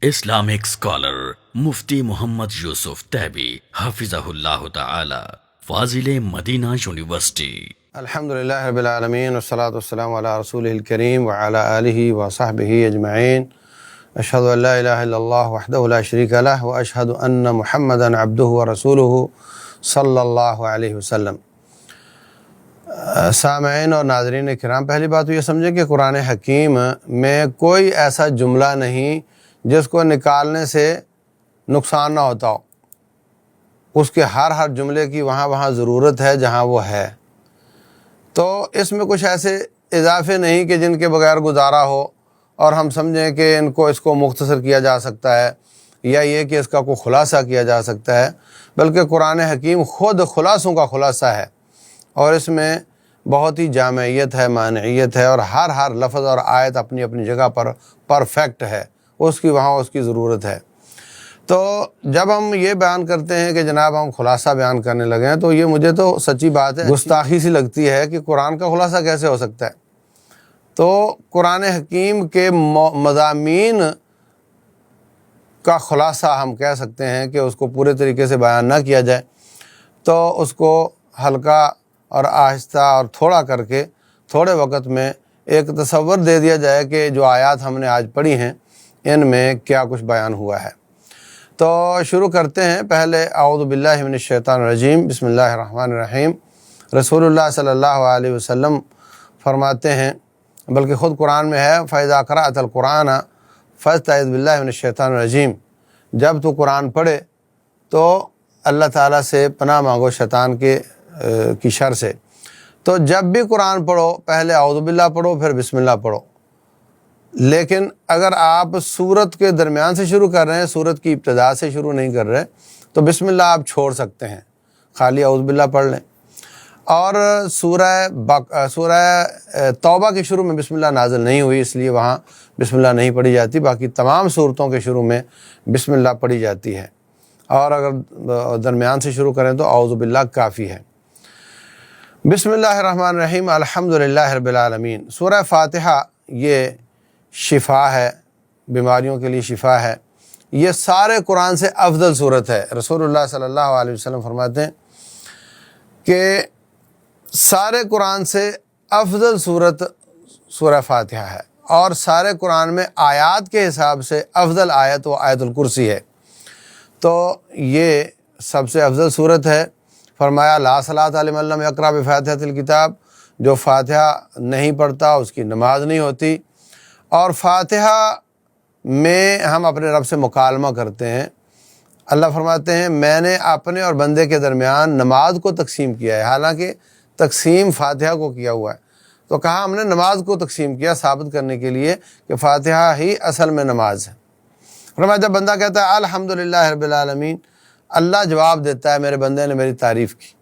Islamic scholar مفتی محمد یوسف تیبی حفظہ اللہ تعالی، فاضل Medina university. الحمدللہ رب العالمین والصلاة والسلام علی رسولہ الکریم وعلی آلہ وصحبہ اجمعین۔ اشہد ان لا الہ الا اللہ وحدہ لا شریک لہ واشہد ان محمدا عبدہ ورسولہ صلی اللہ علیہ وسلم۔ سامعین اور ناظرین کرام، پہلی بات تو یہ سمجھیں کہ قرآن حکیم میں کوئی ایسا جملہ نہیں جس کو نکالنے سے نقصان نہ ہوتا ہو۔ اس کے ہر جملے کی وہاں ضرورت ہے جہاں وہ ہے۔ تو اس میں کچھ ایسے اضافے نہیں کہ جن کے بغیر گزارا ہو اور ہم سمجھیں کہ اس کو مختصر کیا جا سکتا ہے، یا یہ کہ اس کا کوئی خلاصہ کیا جا سکتا ہے، بلکہ قرآن حکیم خود خلاصوں کا خلاصہ ہے، اور اس میں بہت ہی جامعیت ہے، مانعیت ہے، اور ہر لفظ اور آیت اپنی اپنی جگہ پر پرفیکٹ ہے، اس کی ضرورت ہے۔ تو جب ہم یہ بیان کرتے ہیں کہ جناب ہم خلاصہ بیان کرنے لگے ہیں، تو یہ مجھے تو سچی بات ہے گستاخی سی لگتی ہے کہ قرآن کا خلاصہ کیسے ہو سکتا ہے۔ تو قرآن حکیم کے مضامین کا خلاصہ ہم کہہ سکتے ہیں کہ اس کو پورے طریقے سے بیان نہ کیا جائے، تو اس کو ہلکا اور آہستہ اور تھوڑا کر کے تھوڑے وقت میں ایک تصور دے دیا جائے کہ جو آیات ہم نے آج پڑھی ہیں ان میں کیا کچھ بیان ہوا ہے۔ تو شروع کرتے ہیں۔ پہلے اعوذ باللہ من الشیطان الرجیم، بسم اللہ الرحمن الرحیم۔ رسول اللہ صلی اللہ علیہ وسلم فرماتے ہیں، بلکہ خود قرآن میں ہے، فَإِذَا قَرَأْتَ الْقُرْآنَ فَاسْتَعِذْ بِاللَّهِ مِنَ الشَّيْطَانِ الرَّجِيمِ۔ جب تو قرآن پڑھے تو اللہ تعالیٰ سے پناہ مانگو شیطان کی شر سے۔ تو جب بھی قرآن پڑھو پہلے اعوذ باللہ پڑھو، پھر بسم اللہ پڑھو۔ لیکن اگر آپ سورت کے درمیان سے شروع کر رہے ہیں، سورت کی ابتدا سے شروع نہیں کر رہے، تو بسم اللہ آپ چھوڑ سکتے ہیں، خالی اعوذ باللہ پڑھ لیں۔ اور سورہ توبہ کے شروع میں بسم اللہ نازل نہیں ہوئی، اس لیے وہاں بسم اللہ نہیں پڑھی جاتی، باقی تمام صورتوں کے شروع میں بسم اللہ پڑھی جاتی ہے، اور اگر درمیان سے شروع کریں تو اعوذ باللہ کافی ہے۔ بسم اللہ الرحمن الرحیم، الحمدللہ رب العالمین۔ سورہ فاتحہ یہ شفا ہے، بیماریوں کے لیے شفا ہے، یہ سارے قرآن سے افضل صورت ہے۔ رسول اللہ صلی اللہ علیہ وسلم فرماتے ہیں کہ سارے قرآن سے افضل صورت سورہ فاتحہ ہے، اور سارے قرآن میں آیات کے حساب سے افضل آیت و آیت الکرسی ہے۔ تو یہ سب سے افضل صورت ہے۔ فرمایا لا صلاۃ لمن لم یقرأ بفاتحۃ الکتاب، جو فاتحہ نہیں پڑھتا اس کی نماز نہیں ہوتی۔ اور فاتحہ میں ہم اپنے رب سے مکالمہ کرتے ہیں۔ اللہ فرماتے ہیں میں نے اپنے اور بندے کے درمیان نماز کو تقسیم کیا ہے، حالانکہ تقسیم فاتحہ کو کیا ہوا ہے، تو کہا ہم نے نماز کو تقسیم کیا، ثابت کرنے کے لیے کہ فاتحہ ہی اصل میں نماز ہے۔ فرمایا جب بندہ کہتا ہے الحمدللہ رب العالمین، اللہ جواب دیتا ہے میرے بندے نے میری تعریف کی۔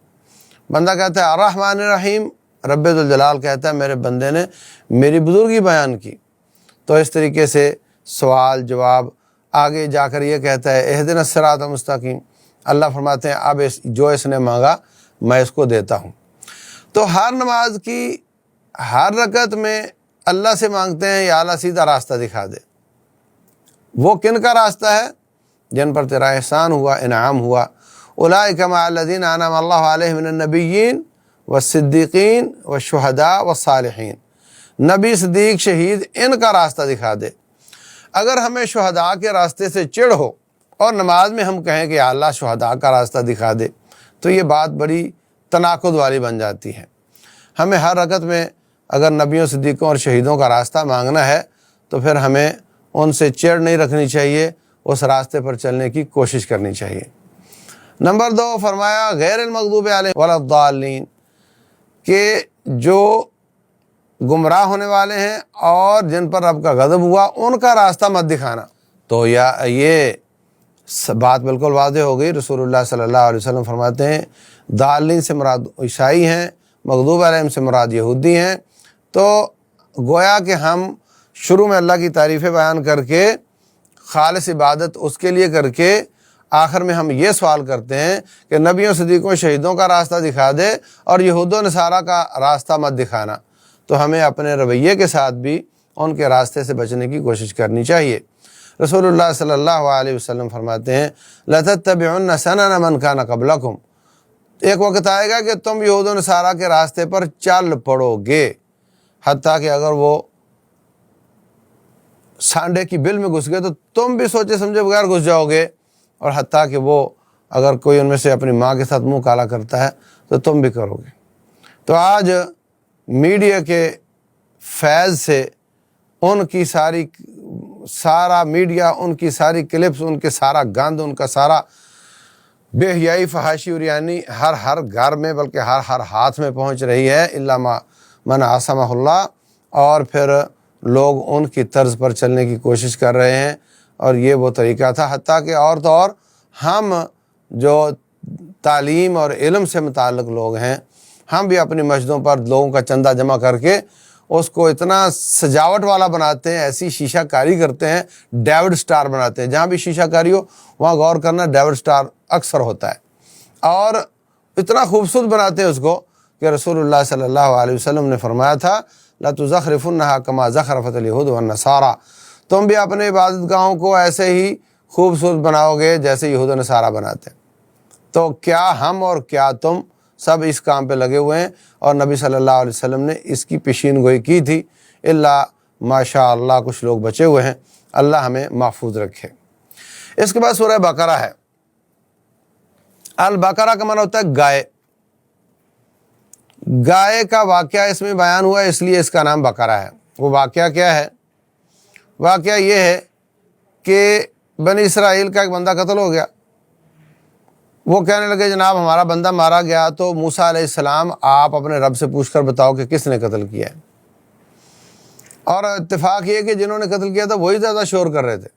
بندہ کہتا ہے الرحمن الرحیم، رب ذوالجلال کہتا ہے میرے بندے نے میری بزرگی بیان کی۔ تو اس طریقے سے سوال جواب، آگے جا کر یہ کہتا ہے اہدنا الصراط المستقیم، اللہ فرماتے ہیں اب جو اس نے مانگا میں اس کو دیتا ہوں۔ تو ہر نماز کی ہر رکعت میں اللہ سے مانگتے ہیں یا اللہ سیدھا راستہ دکھا دے۔ وہ کن کا راستہ ہے؟ جن پر تیرا احسان ہوا، انعام ہوا۔ اولئک مع الذین انعم اللہ علیہم من النبیین والصدیقین والشہداء والصالحین۔ نبی، صدیق، شہید، ان کا راستہ دکھا دے۔ اگر ہمیں شہداء کے راستے سے چڑ ہو اور نماز میں ہم کہیں کہ یا اللہ شہداء کا راستہ دکھا دے، تو یہ بات بڑی تناقض والی بن جاتی ہے۔ ہمیں ہر رکعت میں اگر نبیوں، صدیقوں اور شہیدوں کا راستہ مانگنا ہے تو پھر ہمیں ان سے چڑ نہیں رکھنی چاہیے، اس راستے پر چلنے کی کوشش کرنی چاہیے۔ نمبر 2 فرمایا غیر المغضوب علیہم ولا الضالین، کہ جو گمراہ ہونے والے ہیں اور جن پر رب کا غضب ہوا ان کا راستہ مت دکھانا۔ تو یہ بات بالکل واضح ہو گئی۔ رسول اللہ صلی اللہ علیہ وسلم فرماتے ہیں ضالین سے مراد عیسائی ہیں، مغضوب علیہم سے مراد یہودی ہیں۔ تو گویا کہ ہم شروع میں اللہ کی تعریفیں بیان کر کے خالص عبادت اس کے لیے کر کے آخر میں ہم یہ سوال کرتے ہیں کہ نبیوں، صدیقوں، شہیدوں کا راستہ دکھا دے اور یہود و نصارہ کا راستہ مت دکھانا۔ تو ہمیں اپنے رویے کے ساتھ بھی ان کے راستے سے بچنے کی کوشش کرنی چاہیے۔ رسول اللہ صلی اللہ علیہ وسلم فرماتے ہیں لَتَتَّبِعُنَّ سَنَنَ مَنْ كَانَ قَبْلَكُمْ، ایک وقت آئے گا کہ تم یہود و نصارہ کے راستے پر چل پڑو گے، حتیٰ کہ اگر وہ سانڈے کی بل میں گھس گئے تو تم بھی سوچے سمجھے بغیر گھس جاؤ گے، اور حتیٰ کہ وہ اگر کوئی ان میں سے اپنی ماں کے ساتھ منہ کالا کرتا ہے تو تم بھی کرو گے۔ تو آج میڈیا کے فیض سے ان کی سارا میڈیا، ان کی ساری کلپس، ان کے سارا گند، ان کا سارا بے حیائی، فحاشی اور یعنی ہر گھر میں بلکہ ہر ہاتھ میں پہنچ رہی ہے، الا من عصمہ اللہ، اور پھر لوگ ان کی طرز پر چلنے کی کوشش کر رہے ہیں، اور یہ وہ طریقہ تھا۔ حتیٰ کہ اور تو اور ہم جو تعلیم اور علم سے متعلق لوگ ہیں، ہم بھی اپنی مسجدوں پر لوگوں کا چندہ جمع کر کے اس کو اتنا سجاوٹ والا بناتے ہیں، ایسی شیشہ کاری کرتے ہیں، ڈیوڈ سٹار بناتے ہیں۔ جہاں بھی شیشہ کاری ہو وہاں غور کرنا، ڈیوڈ سٹار اکثر ہوتا ہے، اور اتنا خوبصورت بناتے ہیں اس کو کہ رسول اللہ صلی اللہ علیہ وسلم نے فرمایا تھا لَتُزَخْرِفُنَّهَا كَمَا زَخْرَفَتِ الْيَهُودُ وَالنَّصَارَى، تم بھی اپنے عبادت گاہوں کو ایسے ہی خوبصورت بناؤ گے جیسے یہود و نصارہ بناتے ہیں۔ تو کیا ہم اور کیا تم سب اس کام پہ لگے ہوئے ہیں، اور نبی صلی اللہ علیہ وسلم نے اس کی پیشین گوئی کی تھی، اللہ ماشاء اللہ کچھ لوگ بچے ہوئے ہیں، اللہ ہمیں محفوظ رکھے۔ اس کے بعد سورہ بقرہ ہے۔ البقرہ کا معنی ہوتا ہے گائے۔ گائے کا واقعہ اس میں بیان ہوا ہے، اس لیے اس کا نام بقرہ ہے۔ وہ واقعہ کیا ہے؟ واقعہ یہ ہے کہ بنی اسرائیل کا ایک بندہ قتل ہو گیا۔ وہ کہنے لگے جناب ہمارا بندہ مارا گیا، تو موسیٰ علیہ السلام آپ اپنے رب سے پوچھ کر بتاؤ کہ کس نے قتل کیا ہے۔ اور اتفاق یہ کہ جنہوں نے قتل کیا تھا وہی زیادہ شور کر رہے تھے۔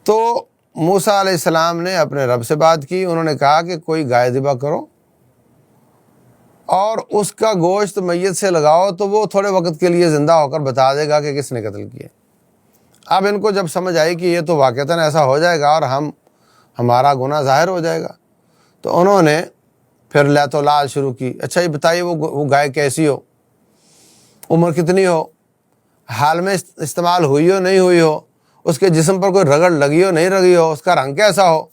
تو موسیٰ علیہ السلام نے اپنے رب سے بات کی، انہوں نے کہا کہ کوئی گائے ذبح کرو اور اس کا گوشت میت سے لگاؤ، تو وہ تھوڑے وقت کے لیے زندہ ہو کر بتا دے گا کہ کس نے قتل کیا۔ اب ان کو جب سمجھ آئی کہ یہ تو واقعتاً ایسا ہو جائے گا اور ہمارا گناہ ظاہر ہو جائے گا، تو انہوں نے پھر لعت و لعل شروع کی۔ اچھا یہ بتائیے وہ گائے کیسی ہو، عمر کتنی ہو، حال میں استعمال ہوئی ہو نہیں ہوئی ہو، اس کے جسم پر کوئی رگڑ لگی ہو نہیں لگی ہو، اس کا رنگ کیسا ہو۔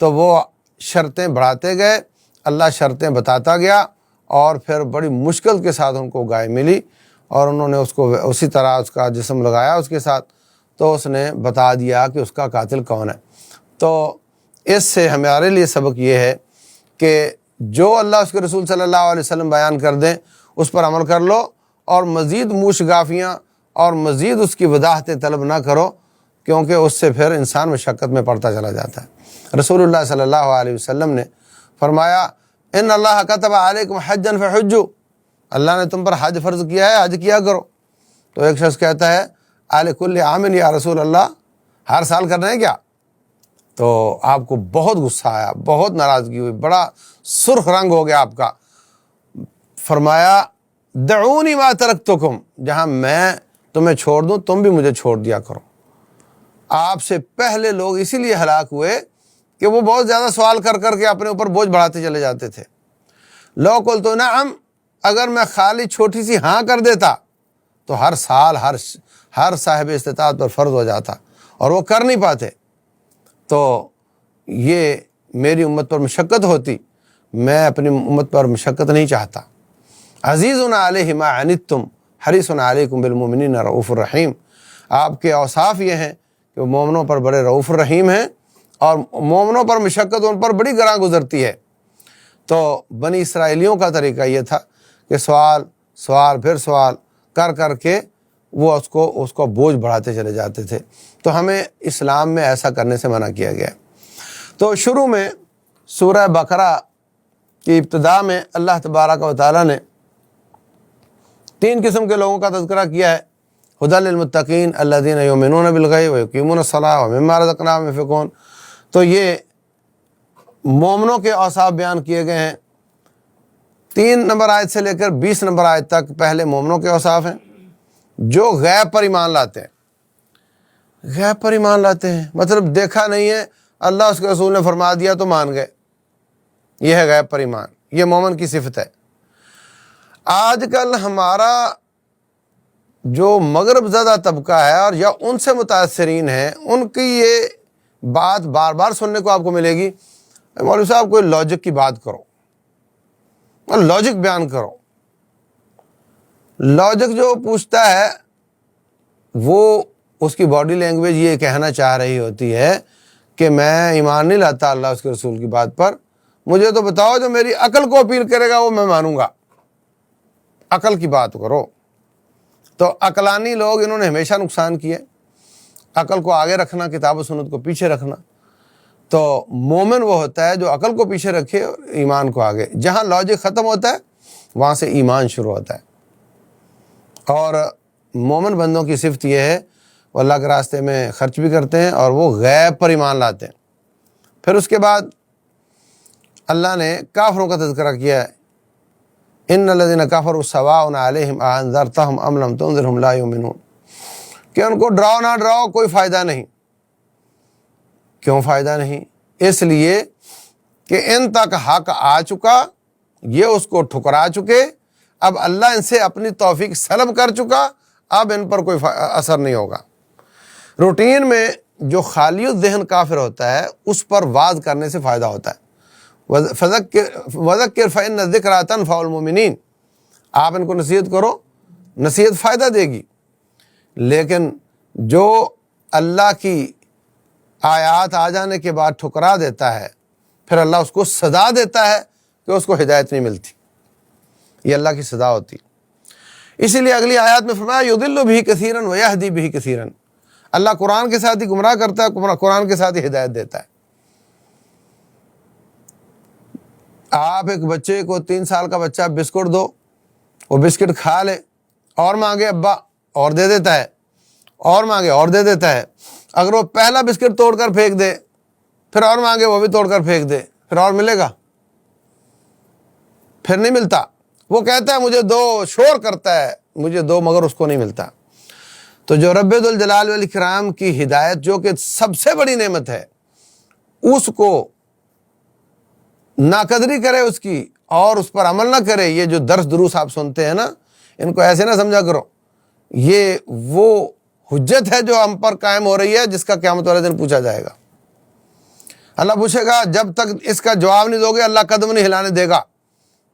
تو وہ شرطیں بڑھاتے گئے، اللہ شرطیں بتاتا گیا، اور پھر بڑی مشکل کے ساتھ ان کو گائے ملی، اور انہوں نے اس کو اسی طرح اس کا جسم لگایا اس کے ساتھ، تو اس نے بتا دیا کہ اس کا قاتل کون ہے۔ تو اس سے ہمارے لیے سبق یہ ہے کہ جو اللہ اس کے رسول صلی اللہ علیہ وسلم بیان کر دیں اس پر عمل کر لو، اور مزید موشگافیاں اور مزید اس کی وضاحتیں طلب نہ کرو، کیونکہ اس سے پھر انسان مشقت میں پڑتا چلا جاتا ہے۔ رسول اللہ صلی اللہ علیہ وسلم نے فرمایا ان اللہ کتب علیکم حجا فحجوا، اللہ نے تم پر حج فرض کیا ہے، حج کیا کرو۔ تو ایک شخص کہتا ہے علی کل عام یا رسول اللہ، ہر سال کرنا ہے کیا؟ تو آپ کو بہت غصہ آیا، بہت ناراضگی ہوئی، بڑا سرخ رنگ ہو گیا آپ کا۔ فرمایا دعونی ما ترکتکم، جہاں میں تمہیں چھوڑ دوں تم بھی مجھے چھوڑ دیا کرو۔ آپ سے پہلے لوگ اسی لیے ہلاک ہوئے کہ وہ بہت زیادہ سوال کر کر کے اپنے اوپر بوجھ بڑھاتے چلے جاتے تھے۔ لو قلت نعم، اگر میں خالی چھوٹی سی ہاں کر دیتا تو ہر سال ہر صاحب استطاعت پر فرض ہو جاتا، اور وہ کر نہیں پاتے، تو یہ میری امت پر مشقت ہوتی، میں اپنی امت پر مشقت نہیں چاہتا۔ عزیز علیہ ما عنتم حریص علیکم بالمؤمنین رؤوف الرحیم، آپ کے اوصاف یہ ہیں کہ وہ مومنوں پر بڑے رؤوف الرحیم ہیں، اور مومنوں پر مشقت ان پر بڑی گراں گزرتی ہے۔ تو بنی اسرائیلیوں کا طریقہ یہ تھا کہ سوال پھر سوال کر کر کے وہ اس کو بوجھ بڑھاتے چلے جاتے تھے۔ تو ہمیں اسلام میں ایسا کرنے سے منع کیا گیا ہے۔ تو شروع میں سورہ بقرہ کی ابتدا میں اللہ تبارک و تعالیٰ نے 3 قسم کے لوگوں کا تذکرہ کیا ہے۔ ھدی للمتقین الذین یؤمنون بالغیب ویقیمون الصلاۃ ومما رزقناہم ینفقون، تو یہ مومنوں کے اوصاف بیان کیے گئے ہیں۔ 3 نمبر آیت سے لے کر 20 نمبر آیت تک پہلے مومنوں کے اوصاف ہیں جو غیب پر ایمان لاتے ہیں۔ غیب پر ایمان لاتے ہیں مطلب دیکھا نہیں ہے، اللہ اس کے رسول نے فرما دیا تو مان گئے، یہ ہے غیب پر ایمان، یہ مومن کی صفت ہے۔ آج کل ہمارا جو مغرب زدہ طبقہ ہے اور یا ان سے متاثرین ہیں، ان کی یہ بات بار بار سننے کو آپ کو ملے گی، مولوی صاحب کوئی لاجک کی بات کرو، لاجک بیان کرو۔ لاجک جو پوچھتا ہے وہ اس کی باڈی لینگویج یہ کہنا چاہ رہی ہوتی ہے کہ میں ایمان نہیں لاتا اللہ اس کے رسول کی بات پر، مجھے تو بتاؤ جو میری عقل کو اپیل کرے گا وہ میں مانوں گا، عقل کی بات کرو۔ تو عقلانی لوگ انہوں نے ہمیشہ نقصان کیا، عقل کو آگے رکھنا، کتاب و سنت کو پیچھے رکھنا۔ تو مومن وہ ہوتا ہے جو عقل کو پیچھے رکھے اور ایمان کو آگے۔ جہاں لاجک ختم ہوتا ہے وہاں سے ایمان شروع ہوتا ہے۔ اور مومن بندوں کی صفت یہ ہے وہ اللہ کے راستے میں خرچ بھی کرتے ہیں اور وہ غیب پر ایمان لاتے ہیں۔ پھر اس کے بعد اللہ نے کافروں کا تذکرہ کیا ہے، ان الذین کفروا سواء علیہم اانذرتہم ام لم تنذرہم لا یؤمنون، کہ ان کو ڈراؤ نہ ڈراؤ کوئی فائدہ نہیں۔ کیوں فائدہ نہیں؟ اس لیے کہ ان تک حق آ چکا، یہ اس کو ٹھکرا چکے، اب اللہ ان سے اپنی توفیق سلب کر چکا، اب ان پر کوئی اثر نہیں ہوگا۔ روٹین میں جو خالی الذہن کافر ہوتا ہے اس پر واز کرنے سے فائدہ ہوتا ہے۔ وَذَكِّرْ فَإِنَّ الذِّكْرَىٰ تَنفَعُ الْمُؤْمِنِينَ، آپ ان کو نصیحت کرو، نصیحت فائدہ دے گی۔ لیکن جو اللہ کی آیات آ جانے کے بعد ٹھکرا دیتا ہے، پھر اللہ اس کو سزا دیتا ہے کہ اس کو ہدایت نہیں ملتی، یہ اللہ کی سزا ہوتی۔ اسی لیے اگلی آیات میں فرمایا یضل بہ کثیرا ویہدی بہ کثیرا، اللہ قرآن کے ساتھ ہی گمراہ کرتا ہے، قرآن کے ساتھ ہی ہدایت دیتا ہے۔ آپ ایک بچے کو 3 سال کا بچہ بسکٹ دو، وہ بسکٹ کھا لے، اور مانگے ابا اور دے دیتا ہے، اور مانگے اور دے دیتا ہے۔ اگر وہ پہلا بسکٹ توڑ کر پھینک دے، پھر اور مانگے وہ بھی توڑ کر پھینک دے، پھر اور ملے گا؟ پھر نہیں ملتا۔ وہ کہتا ہے مجھے دو، شور کرتا ہے مجھے دو، مگر اس کو نہیں ملتا۔ تو جو رب ذوالجلال والاکرام کی ہدایت جو کہ سب سے بڑی نعمت ہے، اس کو ناقدری کرے اس کی اور اس پر عمل نہ کرے، یہ جو درس دروس آپ سنتے ہیں نا، ان کو ایسے نہ سمجھا کرو یہ وہ حجت ہے جو ہم پر قائم ہو رہی ہے، جس کا قیامت والے دن پوچھا جائے گا۔ اللہ پوچھے گا جب تک اس کا جواب نہیں دو گے اللہ قدم نہیں ہلانے دے گا۔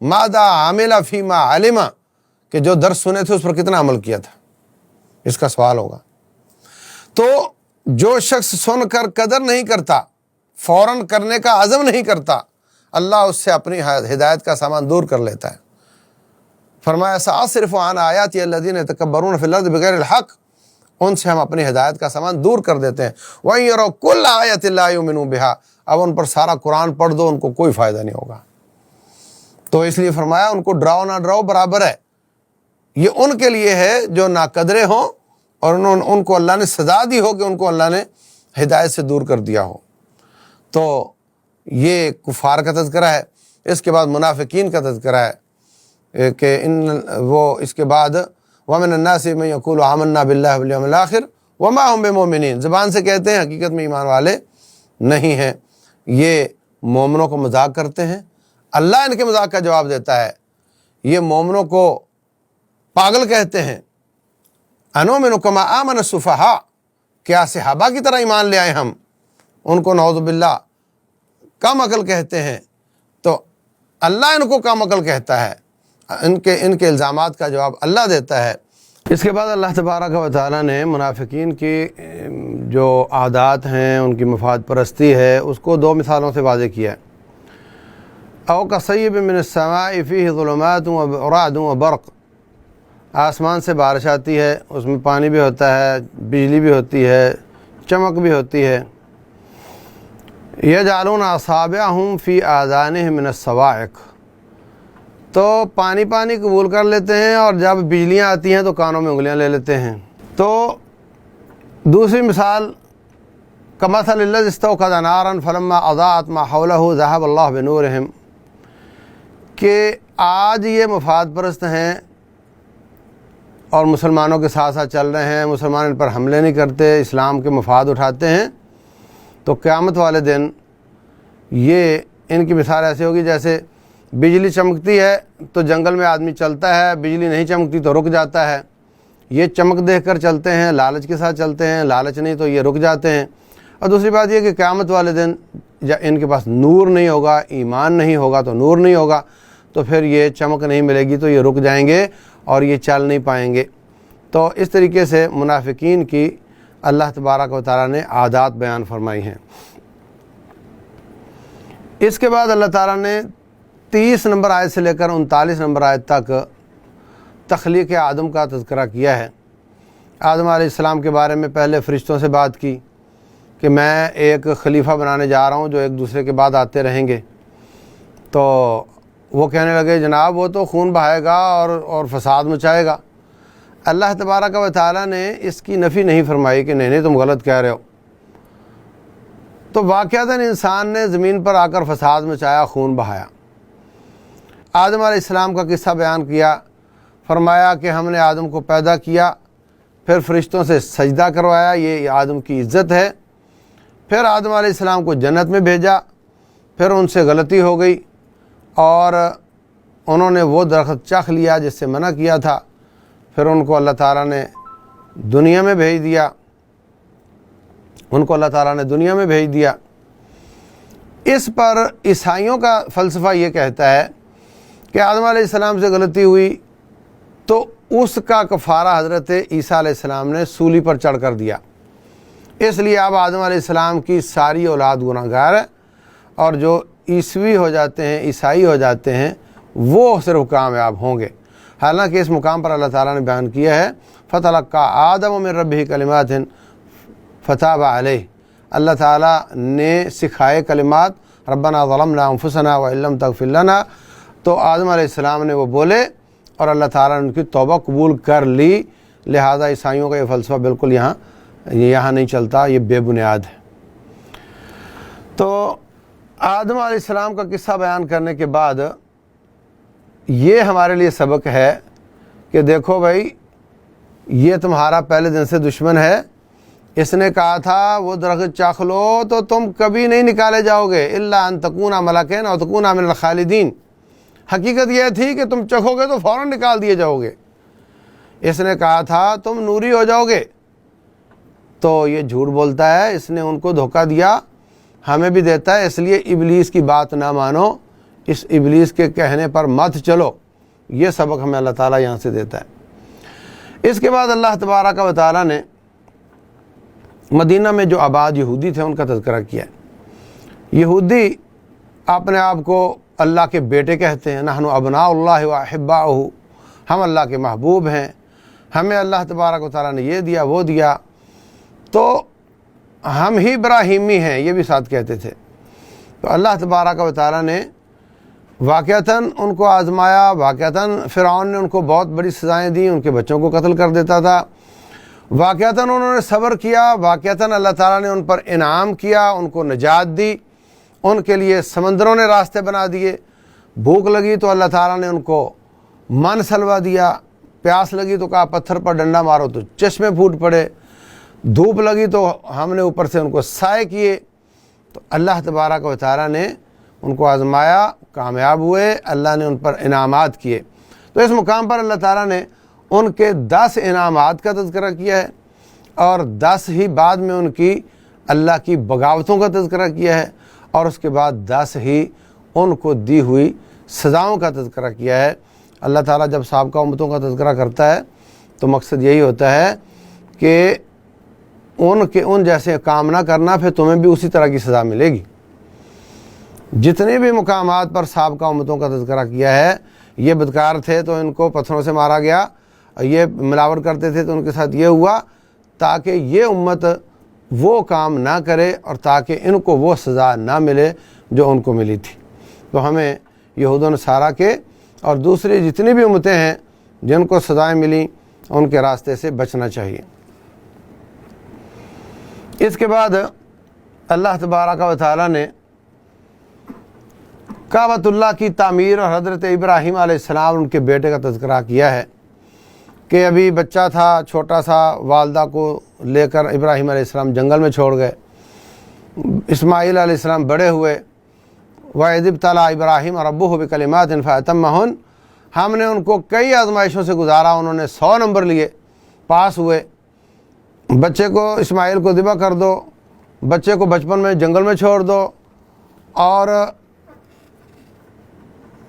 ماذا عمل فیما علم، کہ جو درس سنے تھے اس پر کتنا عمل کیا تھا، اس کا سوال ہوگا۔ تو جو شخص سن کر قدر نہیں کرتا، فوراً کرنے کا عزم نہیں کرتا، اللہ اس سے اپنی ہدایت کا سامان دور کر لیتا ہے۔ فرمایا سأصرف عن آیاتی الذین یتکبرون فی الارض بغیر الحق، ان سے ہم اپنی ہدایت کا سامان دور کر دیتے ہیں۔ وَإِن يَرَوْا كُلَّ آیَةٍ لَا يُؤْمِنُوا بِهَا، اب ان پر سارا قرآن پڑھ دو ان کو کوئی فائدہ نہیں ہوگا۔ تو اس لیے فرمایا ان کو ڈراؤ نہ ڈراؤ برابر ہے، یہ ان کے لیے ہے جو ناقدرے ہوں اور ان کو اللہ نے سزا دی ہو کہ ان کو اللہ نے ہدایت سے دور کر دیا ہو۔ تو یہ کفار کا تذکرہ ہے۔ اس کے بعد منافقین کا تذکرہ ہے کہ وہ اس کے بعد وَمِنَ النَّاسِ مَن يَقُولُ آمَنَّا بِاللَّهِ وَالْيَوْمِ الْآخِرِ وَمَا هُم بِمُؤْمِنِينَ، زبان سے کہتے ہیں حقیقت میں ایمان والے نہیں ہیں۔ یہ مومنوں کو مذاق کرتے ہیں، اللہ ان کے مذاق کا جواب دیتا ہے۔ یہ مومنوں کو پاگل کہتے ہیں۔ أَنُؤْمِنُ كَمَا آمَنَ السُّفَهَاءُ، کیا صحابہ کی طرح ایمان لے آئے ہم؟ ان کو نعوذ باللہ کم عقل کہتے ہیں، تو اللہ ان کو کم عقل کہتا ہے۔ ان کے الزامات کا جواب اللہ دیتا ہے۔ اس کے بعد اللہ تبارک و تعالیٰ نے منافقین کی جو عادات ہیں، ان کی مفاد پرستی ہے، اس کو 2 مثالوں سے واضح کیا ہے۔ او کصیب من السماء فیہ ظلمات ورعد وبرق، آسمان سے بارش آتی ہے، اس میں پانی بھی ہوتا ہے، بجلی بھی ہوتی ہے، چمک بھی ہوتی ہے۔ یجعلون اصابعہم فی آذانہم من الصواعق، تو پانی قبول کر لیتے ہیں اور جب بجلیاں آتی ہیں تو کانوں میں انگلیاں لے لیتے ہیں۔ تو دوسری مثال کمثل الذی استوقد نارا فلما اضاءت ما حولہ ذہب اللہ بنورہم، کہ آج یہ مفاد پرست ہیں اور مسلمانوں کے ساتھ ساتھ چل رہے ہیں، مسلمان ان پر حملے نہیں کرتے، اسلام کے مفاد اٹھاتے ہیں، تو قیامت والے دن یہ ان کی مثال ایسے ہوگی جیسے بجلی چمکتی ہے تو جنگل میں آدمی چلتا ہے، بجلی نہیں چمکتی تو رک جاتا ہے۔ یہ چمک دیکھ کر چلتے ہیں، لالچ کے ساتھ چلتے ہیں، لالچ نہیں تو یہ رک جاتے ہیں۔ اور دوسری بات یہ کہ قیامت والے دن جب ان کے پاس نور نہیں ہوگا، ایمان نہیں ہوگا تو نور نہیں ہوگا، تو پھر یہ چمک نہیں ملے گی تو یہ رک جائیں گے اور یہ چل نہیں پائیں گے۔ تو اس طریقے سے منافقین کی اللہ تبارک و تعالیٰ نے عادات بیان فرمائی ہیں۔ اس کے بعد اللہ تعالیٰ نے 30 نمبر آیت سے لے کر 39 نمبر آیت تک تخلیق آدم کا تذکرہ کیا ہے۔ آدم علیہ السلام کے بارے میں پہلے فرشتوں سے بات کی کہ میں ایک خلیفہ بنانے جا رہا ہوں جو ایک دوسرے کے بعد آتے رہیں گے، تو وہ کہنے لگے جناب وہ تو خون بہائے گا اور فساد مچائے گا۔ اللہ تبارک و تعالیٰ نے اس کی نفی نہیں فرمائی کہ نہیں تم غلط کہہ رہے ہو۔ تو واقعتاً انسان نے زمین پر آ کر فساد مچایا، خون بہایا۔ آدم علیہ السلام کا قصہ بیان کیا، فرمایا کہ ہم نے آدم کو پیدا کیا، پھر فرشتوں سے سجدہ کروایا، یہ آدم کی عزت ہے۔ پھر آدم علیہ السلام کو جنت میں بھیجا، پھر ان سے غلطی ہو گئی اور انہوں نے وہ درخت چکھ لیا جس سے منع کیا تھا، پھر ان کو اللہ تعالیٰ نے دنیا میں بھیج دیا، اس پر عیسائیوں کا فلسفہ یہ کہتا ہے کہ آدم علیہ السلام سے غلطی ہوئی تو اس کا کفارہ حضرت عیسیٰ علیہ السلام نے سولی پر چڑھ کر دیا، اس لیے اب آدم علیہ السلام کی ساری اولاد گناہ گار ہے، اور جو عیسوی ہو جاتے ہیں، عیسائی ہو جاتے ہیں، وہ صرف کامیاب ہوں گے۔ حالانکہ اس مقام پر اللہ تعالیٰ نے بیان کیا ہے فَتَلَقَّىٰ آدَمُ مِن رَبِّهِ کَلِمَاتٍ فَتَابَ عَلَيْهِ، اللہ تعالیٰ نے سکھائے کلمات ربنا ظلمنا انفسنا وَإِن لَّمْ تَغْفِرْ لَنَا، تو آدم علیہ السلام نے وہ بولے اور اللہ تعالیٰ نے ان کی توبہ قبول کر لی۔ لہذا عیسائیوں کا یہ فلسفہ بالکل یہاں نہیں چلتا، یہ بے بنیاد ہے۔ تو آدم علیہ السلام کا قصہ بیان کرنے کے بعد یہ ہمارے لیے سبق ہے کہ دیکھو بھائی یہ تمہارا پہلے دن سے دشمن ہے، اس نے کہا تھا وہ درخت چاخ لو تو تم کبھی نہیں نکالے جاؤ گے الا ان تکونا ملکین او تکونا من الخالدین، حقیقت یہ تھی کہ تم چکھو گے تو فوراً نکال دیے جاؤ گے۔ اس نے کہا تھا تم نوری ہو جاؤ گے، تو یہ جھوٹ بولتا ہے، اس نے ان کو دھوکہ دیا، ہمیں بھی دیتا ہے، اس لیے ابلیس کی بات نہ مانو، اس ابلیس کے کہنے پر مت چلو۔ یہ سبق ہمیں اللہ تعالیٰ یہاں سے دیتا ہے۔ اس کے بعد اللہ تبارک و تعالیٰ نے مدینہ میں جو آباد یہودی تھے ان کا تذکرہ کیا ہے۔ یہودی اپنے آپ کو اللہ کے بیٹے کہتے ہیں، نحن ابناء اللہ و احباؤہ، ہم اللہ کے محبوب ہیں، ہمیں اللہ تبارک و تعالیٰ نے یہ دیا وہ دیا، تو ہم ہی ابراہیمی ہیں، یہ بھی ساتھ کہتے تھے۔ تو اللہ تبارک و تعالیٰ نے واقعتاً ان کو آزمایا، واقعتاً فرعون نے ان کو بہت بڑی سزائیں دیں، ان کے بچوں کو قتل کر دیتا تھا، واقعتاً انہوں نے صبر کیا، واقعتاً اللہ تعالیٰ نے ان پر انعام کیا، ان کو نجات دی، ان کے لیے سمندروں نے راستے بنا دیے، بھوک لگی تو اللہ تعالیٰ نے ان کو من سلوا دیا، پیاس لگی تو کہا پتھر پر ڈنڈا مارو تو چشمے پھوٹ پڑے، دھوپ لگی تو ہم نے اوپر سے ان کو سائے کیے۔ تو اللہ تبارک و تعالیٰ نے ان کو آزمایا، کامیاب ہوئے، اللہ نے ان پر انعامات کیے۔ تو اس مقام پر اللہ تعالیٰ نے ان کے 10 انعامات کا تذکرہ کیا ہے، اور 10 ہی بعد میں ان کی اللہ کی بغاوتوں کا تذکرہ کیا ہے، اور اس کے بعد 10 ہی ان کو دی ہوئی سزاؤں کا تذکرہ کیا ہے۔ اللہ تعالیٰ جب سابقہ امتوں کا تذکرہ کرتا ہے تو مقصد یہی ہوتا ہے کہ ان جیسے کام نہ کرنا، پھر تمہیں بھی اسی طرح کی سزا ملے گی۔ جتنے بھی مقامات پر سابقہ امتوں کا تذکرہ کیا ہے، یہ بدکار تھے تو ان کو پتھروں سے مارا گیا، یہ ملاوٹ کرتے تھے تو ان کے ساتھ یہ ہوا، تاکہ یہ امت وہ کام نہ کرے اور تاکہ ان کو وہ سزا نہ ملے جو ان کو ملی تھی۔ تو ہمیں یہود و نصارہ کے اور دوسری جتنی بھی امتیں ہیں جن کو سزائیں ملیں ان کے راستے سے بچنا چاہیے۔ اس کے بعد اللہ تبارک و تعالیٰ نے کعبۃ اللہ کی تعمیر اور حضرت ابراہیم علیہ السلام ان کے بیٹے کا تذکرہ کیا ہے کہ ابھی بچہ تھا چھوٹا سا، والدہ کو لے کر ابراہیم علیہ السلام جنگل میں چھوڑ گئے، اسماعیل علیہ السلام بڑے ہوئے، وَإِذِ ابْتَلَىٰ إِبْرَاهِيمَ رَبُّهُ بِكَلِمَاتٍ فَأَتَمَّهُنَّ، ہم نے ان کو کئی آزمائشوں سے گزارا، انہوں نے 100 نمبر لیے، پاس ہوئے، بچے کو اسماعیل کو ذبح کر دو، بچے کو بچپن میں جنگل میں چھوڑ دو، اور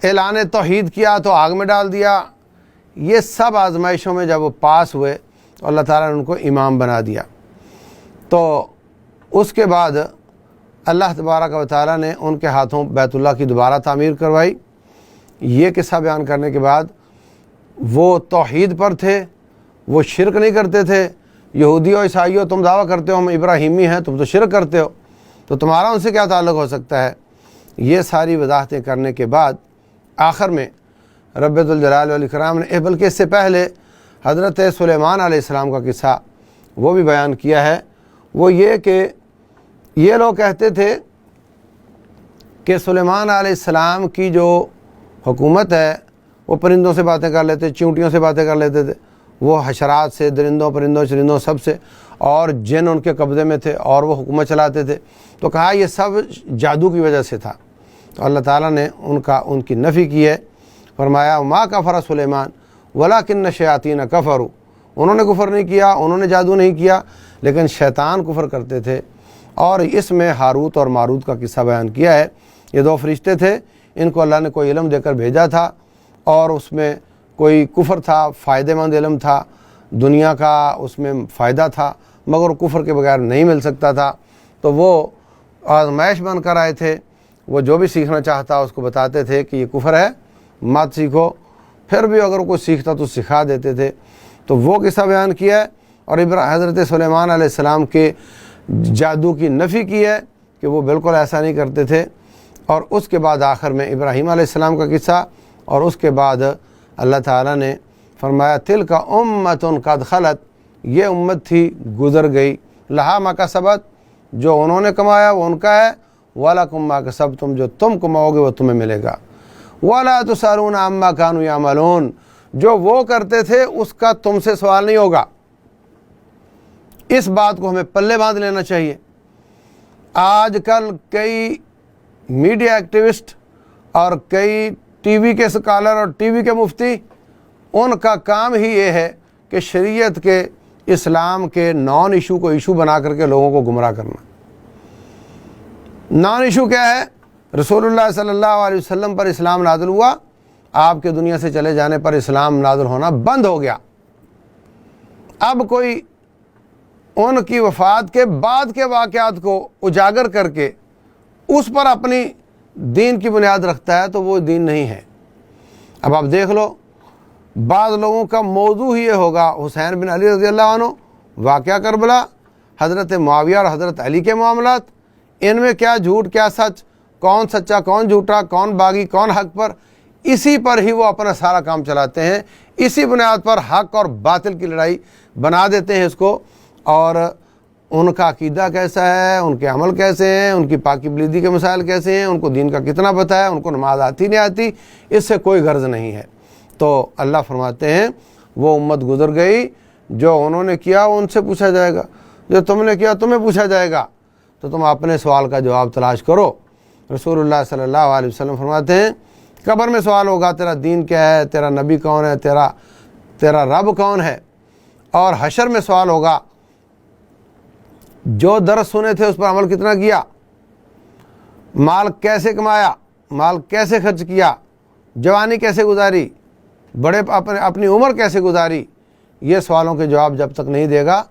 اعلان توحید کیا تو آگ میں ڈال دیا۔ یہ سب آزمائشوں میں جب وہ پاس ہوئے تو اللہ تعالیٰ نے ان کو امام بنا دیا۔ تو اس کے بعد اللہ تبارک و تعالیٰ نے ان کے ہاتھوں بیت اللہ کی دوبارہ تعمیر کروائی۔ یہ قصہ بیان کرنے کے بعد وہ توحید پر تھے، وہ شرک نہیں کرتے تھے۔ یہودیوں عیسائیوں تم دعویٰ کرتے ہو ہم ابراہیمی ہیں، تم تو شرک کرتے ہو، تو تمہارا ان سے کیا تعلق ہو سکتا ہے؟ یہ ساری وضاحتیں کرنے کے بعد آخر میں رب ذوالجلال والاکرام نے بلکہ اس سے پہلے حضرت سلیمان علیہ السلام کا قصہ وہ بھی بیان کیا ہے۔ وہ یہ کہ یہ لوگ کہتے تھے کہ سلیمان علیہ السلام کی جو حکومت ہے وہ پرندوں سے باتیں کر لیتے، چیونٹیوں سے باتیں کر لیتے تھے، وہ حشرات سے، درندوں پرندوں چرندوں سب سے، اور جن ان کے قبضے میں تھے اور وہ حکومت چلاتے تھے۔ تو کہا یہ سب جادو کی وجہ سے تھا۔ تو اللہ تعالیٰ نے ان کی نفی کی ہے، فرمایا ما کفر سلیمان ولکن الشیاطین کفروا، انہوں نے کفر نہیں کیا، انہوں نے جادو نہیں کیا، لیکن شیطان کفر کرتے تھے۔ اور اس میں ہاروت اور ماروت کا قصہ بیان کیا ہے۔ یہ دو فرشتے تھے، ان کو اللہ نے کوئی علم دے کر بھیجا تھا، اور اس میں کوئی کفر تھا، فائدہ مند علم تھا، دنیا کا اس میں فائدہ تھا، مگر کفر کے بغیر نہیں مل سکتا تھا۔ تو وہ آزمائش بن کر آئے تھے، وہ جو بھی سیکھنا چاہتا اس کو بتاتے تھے کہ یہ کفر ہے مت سیکھو، پھر بھی اگر کوئی سیکھتا تو سکھا دیتے تھے۔ تو وہ قصہ بیان کیا ہے، اور حضرت سلیمان علیہ السلام کے جادو کی نفی کی ہے کہ وہ بالکل ایسا نہیں کرتے تھے۔ اور اس کے بعد آخر میں ابراہیم علیہ السلام کا قصہ، اور اس کے بعد اللہ تعالیٰ نے فرمایا تلک امۃ قد خلت، یہ امت تھی گزر گئی، لہا ما کسبت، جو انہوں نے کمایا وہ ان کا ہے، وَلَكُمْ مَا كَسَبْتُمْ، جو تم کماؤ گے وہ تمہیں ملے گا، وَلَا تُسْأَلُونَ عَمَّا كَانُوا يَعْمَلُونَ، جو وہ کرتے تھے اس کا تم سے سوال نہیں ہوگا۔ اس بات کو ہمیں پلے باندھ لینا چاہیے۔ آج کل کئی میڈیا ایکٹیوسٹ اور کئی ٹی وی کے سکالر اور ٹی وی کے مفتی، ان کا کام ہی یہ ہے کہ شریعت کے، اسلام کے نان ایشو کو ایشو بنا کر کے لوگوں کو گمراہ کرنا۔ نان ایشو کیا ہے؟ رسول اللہ صلی اللہ علیہ وسلم پر اسلام نازل ہوا، آپ کے دنیا سے چلے جانے پر اسلام نازل ہونا بند ہو گیا۔ اب کوئی ان کی وفات کے بعد کے واقعات کو اجاگر کر کے اس پر اپنی دین کی بنیاد رکھتا ہے تو وہ دین نہیں ہے۔ اب آپ دیکھ لو، بعض لوگوں کا موضوع ہی یہ ہوگا حسین بن علی رضی اللہ عنہ، واقعہ کربلا، حضرت معاویہ اور حضرت علی کے معاملات، ان میں کیا جھوٹ کیا سچ، کون سچا کون جھوٹا، کون باغی کون حق پر، اسی پر ہی وہ اپنا سارا کام چلاتے ہیں، اسی بنیاد پر حق اور باطل کی لڑائی بنا دیتے ہیں اس کو۔ اور ان کا عقیدہ کیسا ہے، ان کے عمل کیسے ہیں، ان کی پاکی بلیدی کے مسائل کیسے ہیں، ان کو دین کا کتنا پتہ ہے، ان کو نماز آتی نہیں آتی، اس سے کوئی غرض نہیں ہے۔ تو اللہ فرماتے ہیں وہ امت گزر گئی، جو انہوں نے کیا ان سے پوچھا جائے گا، جو تم نے کیا تمہیں پوچھا جائے گا، تو تم اپنے سوال کا جواب تلاش کرو۔ رسول اللہ صلی اللہ علیہ وسلم فرماتے ہیں قبر میں سوال ہوگا تیرا دین کیا ہے، تیرا نبی کون ہے، تیرا رب کون ہے، اور حشر میں سوال ہوگا جو درس سنے تھے اس پر عمل کتنا کیا، مال کیسے کمایا، مال کیسے خرچ کیا، جوانی کیسے گزاری، اپنی عمر کیسے گزاری، یہ سوالوں کے جواب جب تک نہیں دے گا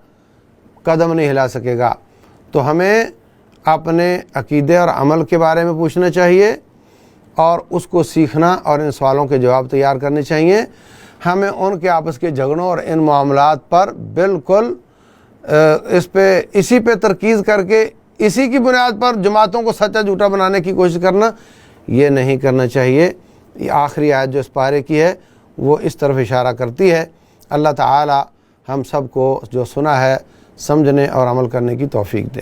قدم نہیں ہلا سکے گا۔ تو ہمیں اپنے عقیدے اور عمل کے بارے میں پوچھنا چاہیے، اور اس کو سیکھنا اور ان سوالوں کے جواب تیار کرنے چاہیے۔ ہمیں ان کے آپس کے جھگڑوں اور ان معاملات پر بالکل اسی پہ ترکیز کر کے اسی کی بنیاد پر جماعتوں کو سچا جھوٹا بنانے کی کوشش کرنا، یہ نہیں کرنا چاہیے۔ یہ آخری آیت جو اس پارے کی ہے وہ اس طرف اشارہ کرتی ہے۔ اللہ تعالی ہم سب کو جو سنا ہے سمجھنے اور عمل کرنے کی توفیق دے۔